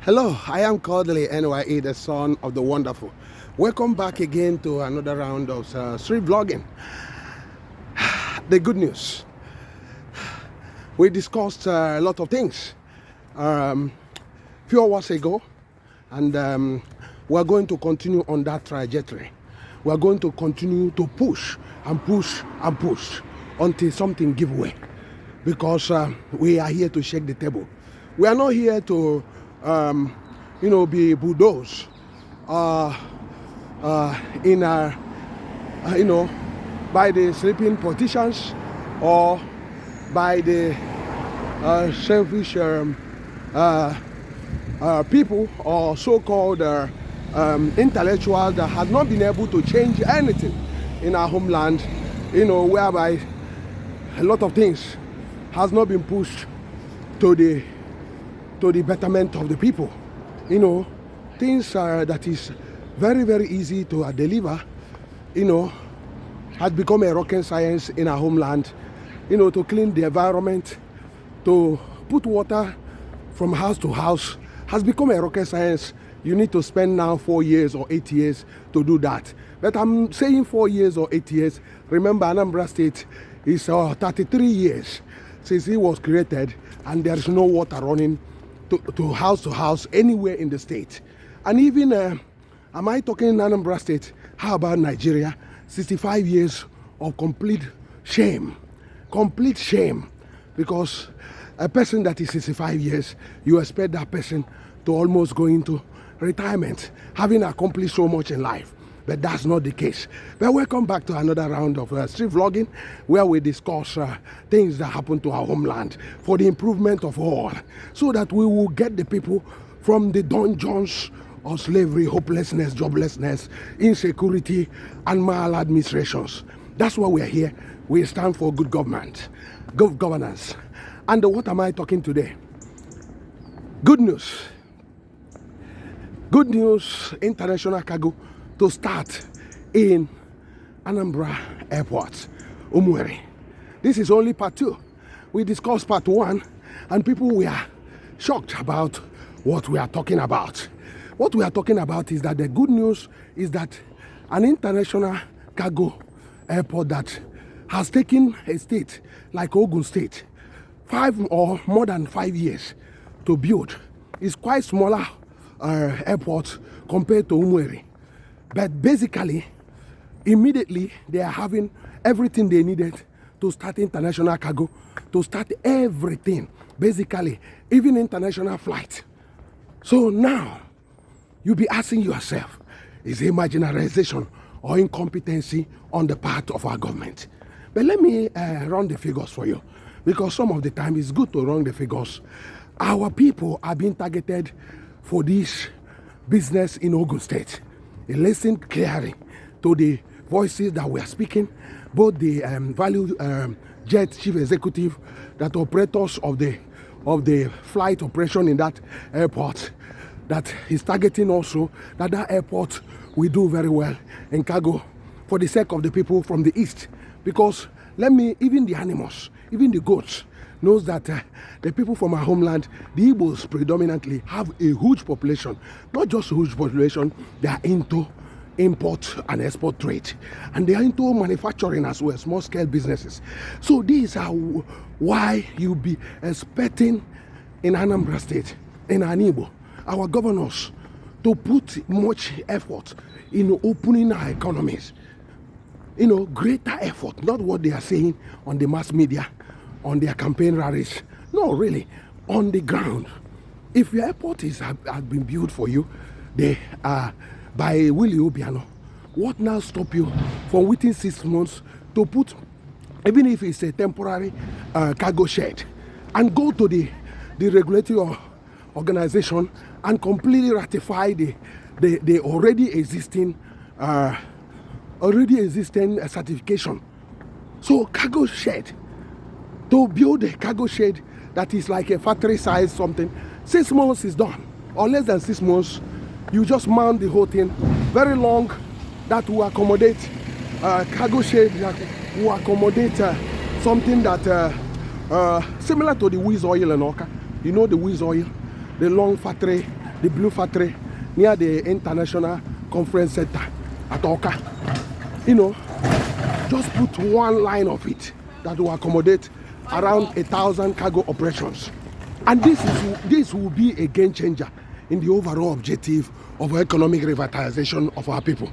Hello, I am Kodili-nye, the son of the wonderful. Welcome back again to another round of street vlogging. The good news. We discussed a lot of things few hours ago, and we're going to continue on that trajectory. We're going to continue to push and push and push until something gives way, because we are here to shake the table. We are not here to be bulldozed by the sleeping politicians or by the selfish people or so-called intellectuals that have not been able to change anything in our homeland, whereby a lot of things has not been pushed to the betterment of the people. Things that is very, very easy to deliver, has become a rocket science in our homeland, to clean the environment, to put water from house to house, has become a rocket science. You need to spend now 4 years or 8 years to do that. But I'm saying 4 years or 8 years. Remember, Anambra State is 33 years since it was created, and there's no water running to house anywhere in the state. And even am I talking Anambra State? How about Nigeria? 65 years of complete shame, because a person that is 65 years, you expect that person to almost go into retirement, having accomplished so much in life. But that's not the case. But welcome back to another round of street vlogging, where we discuss things that happen to our homeland for the improvement of all, so that we will get the people from the dungeons of slavery, hopelessness, joblessness, insecurity, and maladministrations. That's why we're here. We stand for good government, good governance. And what am I talking today? Good news. Good news, international cargo to start in Anambra Airport, Umueri. This is only part 2. We discussed part 1, and people were shocked about what we are talking about. What we are talking about is that the good news is that an international cargo airport that has taken a state like Ogun State 5 or more than 5 years to build is quite smaller airport compared to Umueri. But basically, immediately they are having everything they needed to start international cargo, to start everything, basically, even international flight. So now, you'll be asking yourself, is it marginalization or incompetency on the part of our government? But let me run the figures for you, because some of the time it's good to run the figures. Our people are being targeted for this business in Ogun State. Listen clearly to the voices that we are speaking, both the value jet chief executive, that operators of the flight operation in that airport, that is targeting also that airport will do very well in cargo for the sake of the people from the east. Because even the animals, even the goats, knows that the people from our homeland, the Igbos predominantly, have a huge population. Not just a huge population, they are into import and export trade, and they are into manufacturing as well, small scale businesses. So these are why you be expecting in Anambra State, in Igbo, our governors to put much effort in opening our economies. Greater effort, not what they are saying on the mass media, on their campaign rallies. No, really, on the ground. If your airport has been built for you, they are by Willie Obiano, what now stop you from within 6 months to put, even if it's a temporary cargo shed, and go to the regulatory organization and completely ratify the already existing certification? So cargo shed, to build a cargo shed that is like a factory size something, 6 months is done, or less than 6 months. You just mount the whole thing, very long, that will accommodate cargo shed, that will accommodate something that similar to the Wiz Oil and Oka. The Wiz Oil, the long factory the Blue Factory, near the International Conference Center at Oka. You know, just put one line of it that will accommodate around 1,000 cargo operations. And this will be a game changer in the overall objective of economic revitalization of our people.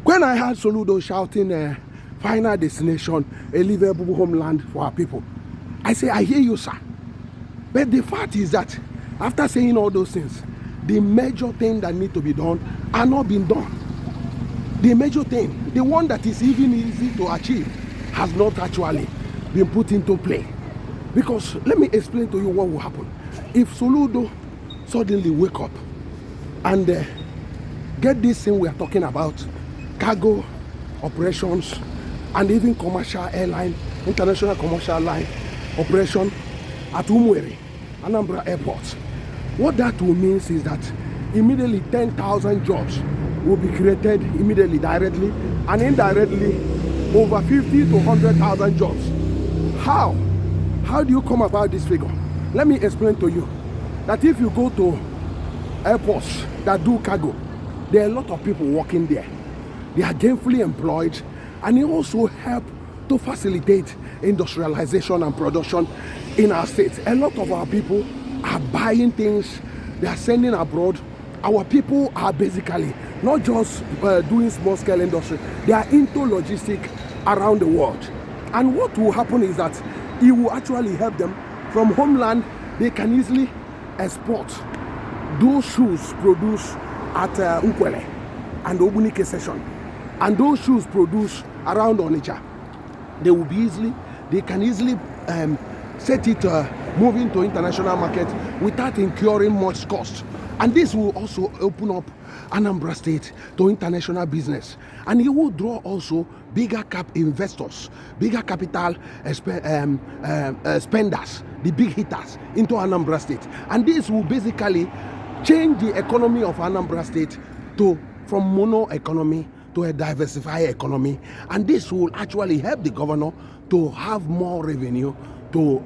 When I heard Soludo shouting final destination, a livable homeland for our people, I say, I hear you, sir. But the fact is that after saying all those things, the major thing that need to be done are not being done. The major thing, the one that is even easy to achieve, has not actually been put into play. Because let me explain to you what will happen. If Soludo suddenly wake up and get this thing we are talking about, cargo operations and even commercial airline, international commercial line operation at Umueri, Anambra Airport. What that will mean is that immediately 10,000 jobs will be created immediately, directly, and indirectly over 50 to 100,000 jobs. How? How do you come about this figure? Let me explain to you that if you go to airports that do cargo, there are a lot of people working there. They are gainfully employed, and it also help to facilitate industrialization and production in our state. A lot of our people are buying things, they are sending abroad. Our people are basically not just doing small scale industry, they are into logistics around the world. And what will happen is that it will actually help them from homeland. They can easily export those shoes produced at Ukwele and Obunike session, and those shoes produced around Onitsha. They can easily set it moving to international market without incurring much cost. And this will also open up Anambra State to international business, and it will draw also bigger cap investors, bigger capital spenders, the big hitters into Anambra State. And this will basically change the economy of Anambra State from mono economy to a diversified economy. And this will actually help the governor to have more revenue, to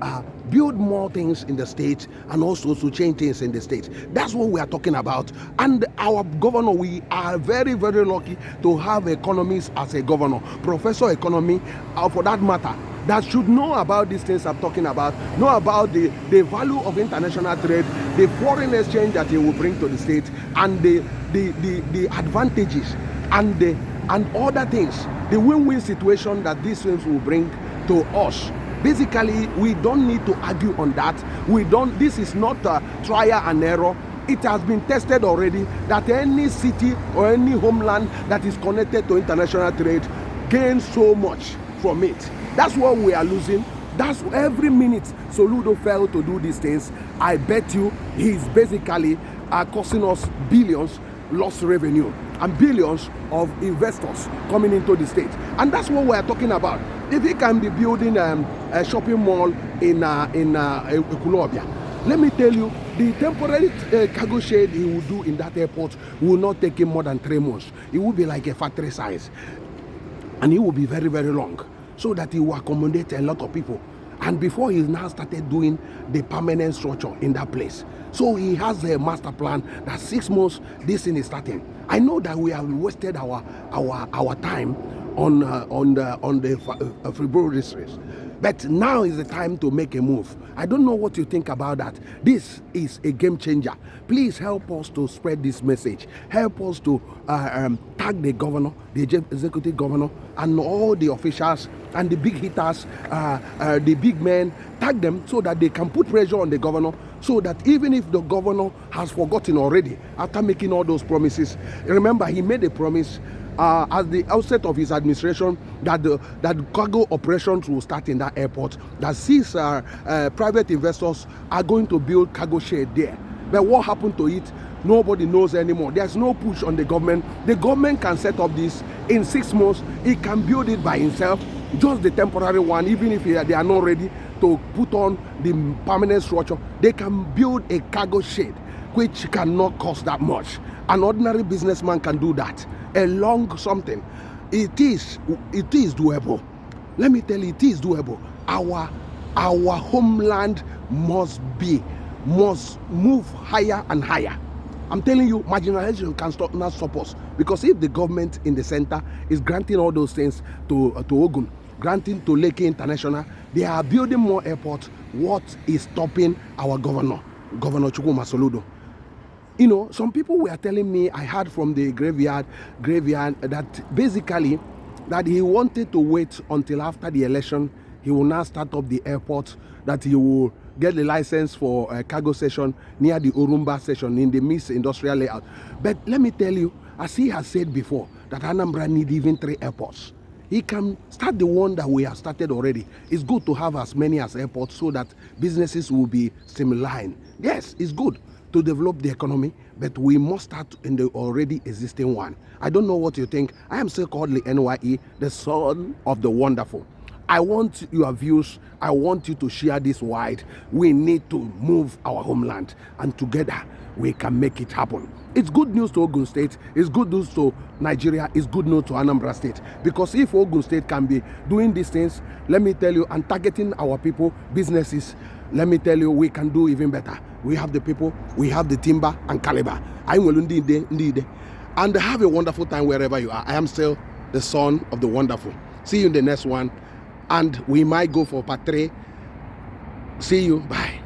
build more things in the state, and also to change things in the state. That's what we are talking about. And our governor, we are very, very lucky to have economists as a governor, professor economy, for that matter, that should know about these things I'm talking about, know about the value of international trade, the foreign exchange that it will bring to the state, and the advantages and other things, the win-win situation that these things will bring to us. Basically, we don't need to argue on that. This is not a trial and error. It has been tested already that any city or any homeland that is connected to international trade gains so much from it. That's what we are losing. That's every minute Soludo failed to do these things. I bet you he's basically costing us billions lost revenue and billions of investors coming into the state. And that's what we're talking about. If he can be building a shopping mall in Ekulobia, let me tell you, the temporary cargo shed he will do in that airport will not take him more than 3 months. It will be like a factory size, and it will be very, very long, so that he will accommodate a lot of people. And before he now started doing the permanent structure in that place. So he has a master plan that 6 months this thing is starting. I know that we have wasted our time on the frivolities, but now is the time to make a move. I don't know what you think about that. This is a game changer. Please help us to spread this message. Help us to tag the governor, the executive governor, and all the officials and the big hitters, the big men. Tag them so that they can put pressure on the governor, so that even if the governor has forgotten already after making all those promises. Remember, he made a promise at the outset of his administration that that cargo operations will start in that airport, that 6 private investors are going to build cargo shed there. But what happened to it, nobody knows anymore. There's no push on the government. The government can set up this in 6 months. It can build it by himself, just the temporary one. Even if they are not ready to put on the permanent structure, they can build a cargo shed which cannot cost that much. An ordinary businessman can do that. Along something, it is doable. Let me tell you, it is doable. Our homeland must move higher and higher. I'm telling you, marginalization can not stop us. Because if the government in the center is granting all those things to Ogun, granting to Lekki International, they are building more airports. What is stopping our governor, Governor Chukwuma Soludo? You know, some people were telling me, I heard from the graveyard that basically that he wanted to wait until after the election. He will now start up the airport, that he will get the license for a cargo station near the Urumba station in the Miss Industrial Layout. But let me tell you, as he has said before, that Anambra need even 3 airports. He can start the one that we have started already. It's good to have as many as airports so that businesses will be streamlined. Yes, it's good to develop the economy, but we must start in the already existing one. I don't know what you think. I am still called the NYE, the son of the wonderful. I want your views. I want you to share this wide. We need to move our homeland, and together we can make it happen. It's good news to Ogun State. It's good news to Nigeria. It's good news to Anambra State. Because if Ogun State can be doing these things, let me tell you, and targeting our people, businesses, let me tell you, we can do even better. We have the people, we have the timber and caliber. And have a wonderful time wherever you are. I am still the son of the wonderful. See you in the next one. And we might go for part 3. See you. Bye.